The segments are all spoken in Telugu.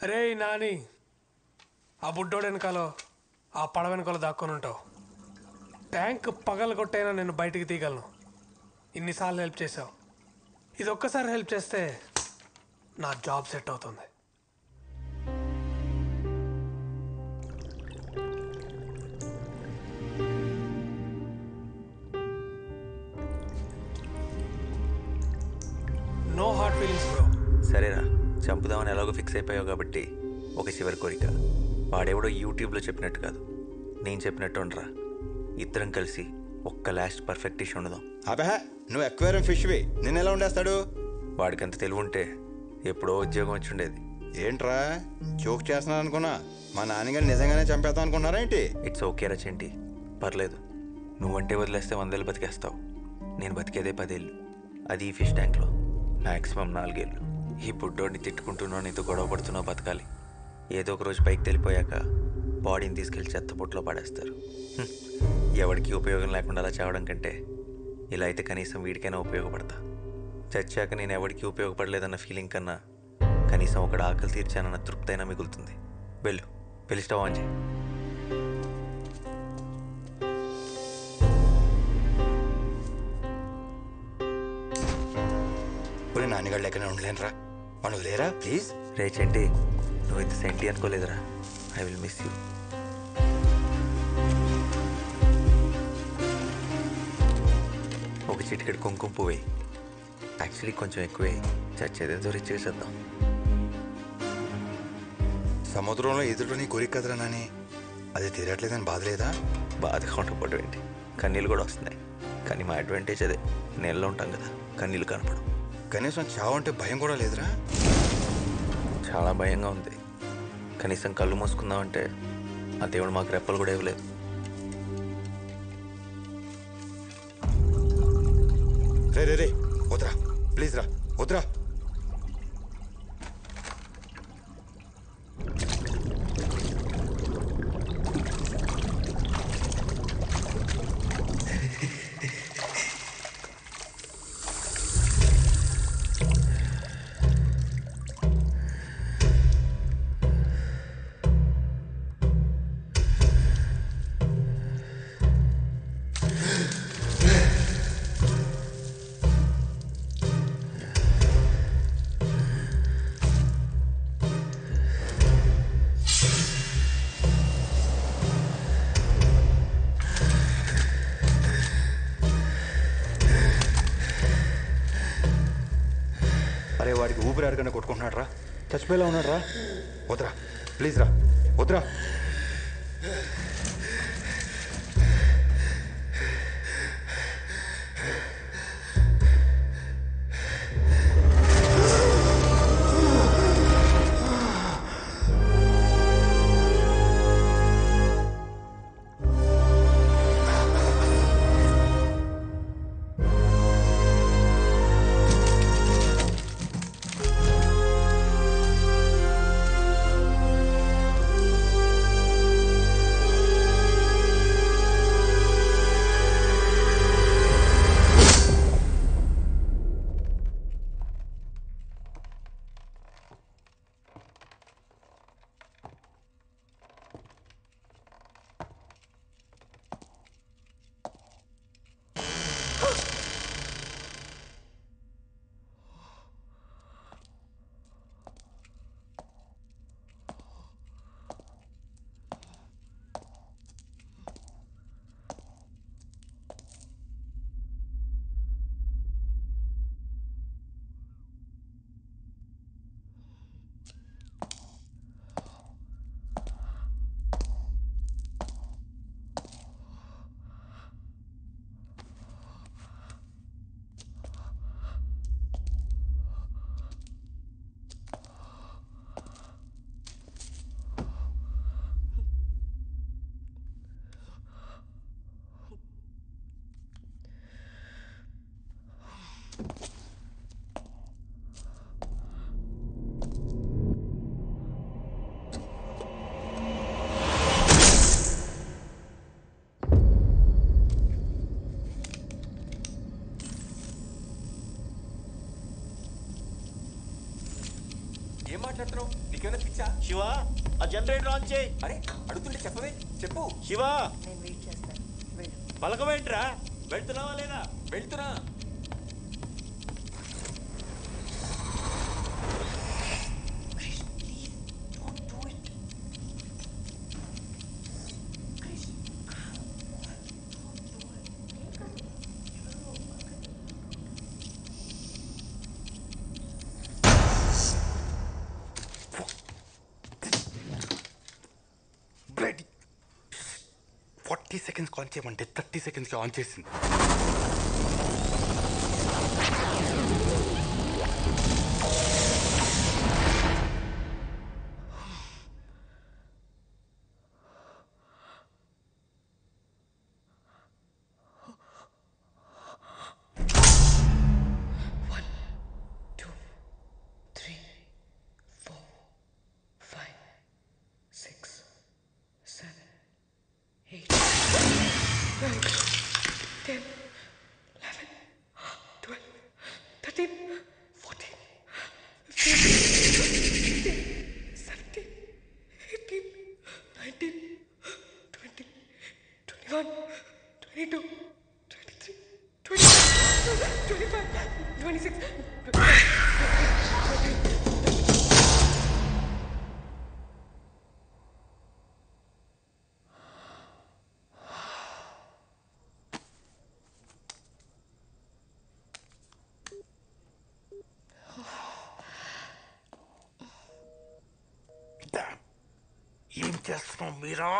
అరే నాని, ఆ బుడ్డోడు వెనకాలో ఆ పడవ వెనకాల దాక్కొని ఉంటావు. ట్యాంక్ పగలగొట్టైనా నేను బయటికి తీయగలను. ఇన్నిసార్లు హెల్ప్ చేసావు. ఇది ఒక్కసారి హెల్ప్ చేస్తే నా జాబ్ సెట్ అవుతుంది. No hard feelings bro. సరేరా, చంపుదామని ఎలాగో ఫిక్స్ అయిపోయావు కాబట్టి ఒక చివరి కోరిక. వాడెవడో యూట్యూబ్లో చెప్పినట్టు కాదు, నేను చెప్పినట్టు ఉండరా. ఇద్దరం కలిసి ఒక్క లాస్ట్ పర్ఫెక్ట్ డిష్ ఉండదాం. అబహ, నువ్వు ఎక్వేరియం ఫిష్వి, నిన్ను ఎలా ఉండేస్తాడు? వాడికి అంత తెలివి ఉంటే ఎప్పుడో ఉద్యోగం వచ్చి ఉండేది. ఏంట్రా జోక్ చేస్తున్నాను అనుకున్నా, మా నాన్నగారు నిజంగానే చంపేద్దాం అనుకున్నారా ఏంటి? ఇట్స్ ఓకే రా చెంటి, పర్లేదు. నువ్వంటే వదిలేస్తే 100 ఏళ్ళు బతికేస్తావు. నేను బతికేదే 10 ఏళ్ళు, అది ఈ ఫిష్ ట్యాంక్లో మ్యాక్సిమం 4 ఏళ్ళు. ఈ బుడ్డోడిని తిట్టుకుంటున్నావు, నీతో గొడవ పడుతున్నావు, బతకాలి. ఏదో ఒక రోజు పైకి తెలిపోయాక బాడీని తీసుకెళ్ళి చెత్తపుట్లో పడేస్తారు. ఎవరికి ఉపయోగం లేకుండా అలా చావడం కంటే ఇలా అయితే కనీసం వీడికైనా ఉపయోగపడతా. చచ్చాక నేను ఎవరికి ఉపయోగపడలేదన్న ఫీలింగ్ కన్నా కనీసం ఒకటి ఆకలి తీర్చానన్న తృప్తి అయినా మిగులుతుంది. వెళ్ళు, పెళ్లి స్టవ్ ఆన్ చేయి. పోనీ నాన్నగారు లెక్కనే ఉండలేనురా, మనం లేరా ప్లీజ్. రే చెంటి, నువ్వు ఇంత సెంటి అనుకోలేదురా. I will miss you. ఒక చిటికెడు కుంకుమ పువ్వు, యాక్చువల్లీ కొంచెం ఎక్కువే, చచ్చేదేదో రిచ్గా చేద్దాం. సముద్రంలో ఎదురు నీ కోరిక కదరా నాని, అది తీరట్లేదని బాధ లేదా? బాధగా ఉండకపోవడం ఏంటి, కన్నీళ్ళు కూడా వస్తున్నాయి. కానీ మా అడ్వాంటేజ్ అదే, నీళ్ళలో ఉంటాం కదా, కన్నీళ్ళు కనపడం. కనీసం చావు అంటే భయం కూడా లేదురా? చాలా భయంగా ఉంది. కనీసం కళ్ళు మూసుకుందామంటే ఆ దేవుడు మాకు రెప్పలు కూడా ఇవ్వలేదు. రే రే రే, వద్దురా ప్లీజ్ రా, వద్దురా. అరే వాడికి ఊపిరి అడగనే కొట్టుకుంటున్నాడు రా, చచ్చిపోయేలా ఉన్నాడు రా. వద్దురా ప్లీజ్ రా, వద్దురా. ఏం మాట్లాడుతున్నావు? నీకేమైనా పిచ్చా? శివ ఆ జనరేటర్ ఆన్ చేయి. అరే అడుగుతుంటే చెప్పవే, చెప్పు. శివ నేను వెయిట్ చేస్తాను. వెళ్ళు. పలకమేంట్రా? వెళ్తున్నావా లేదా? వెళ్తున్నా. బ్లడీ 40 సెకండ్స్కి ఆన్ చేయమంటే 30 సెకండ్స్కి ఆన్ చేసింది. ఏం చేస్తున్నాం మీరా?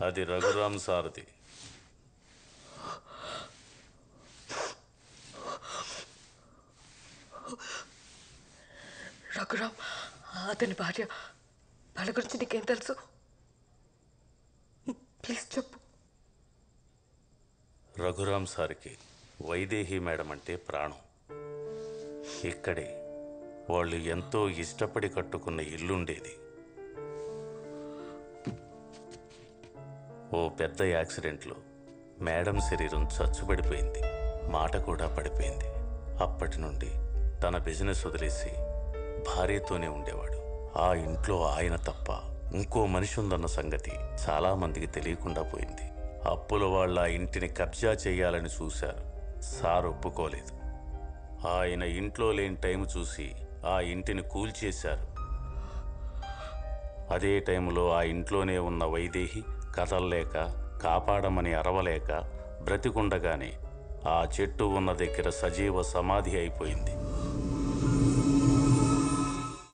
అది రఘురామ్ సారథి. రఘురామ్ అతని భార్య. వాళ్ళ గురించి నీకేం తెలుసు? ప్లీజ్ చెప్పు. రఘురామ్ సార్కి వైదేహి మేడం అంటే ప్రాణం. ఇక్కడే వాళ్ళు ఎంతో ఇష్టపడి కట్టుకున్న ఇల్లుండేది. ఓ పెద్ద యాక్సిడెంట్లో మేడం శరీరం చచ్చుపడిపోయింది, మాట కూడా పడిపోయింది. అప్పటి నుండి తన బిజినెస్ వదిలేసి భార్యతోనే ఉండేవాడు. ఆ ఇంట్లో ఆయన తప్ప ఇంకో మనిషి ఉందన్న సంగతి చాలామందికి తెలియకుండా పోయింది. అప్పుల వాళ్ళ ఆ ఇంటిని కబ్జా చేయాలని చూశారు. సార్ ఒప్పుకోలేదు. ఆయన ఇంట్లో లేని టైం చూసి ఆ ఇంటిని కూల్చేశారు. అదే టైంలో ఆ ఇంట్లోనే ఉన్న వైదేహి కదల్లేక, కాపాడమని అరవలేక బ్రతికుండగానే ఆ చెట్టు ఉన్న దగ్గర సజీవ సమాధి అయిపోయింది.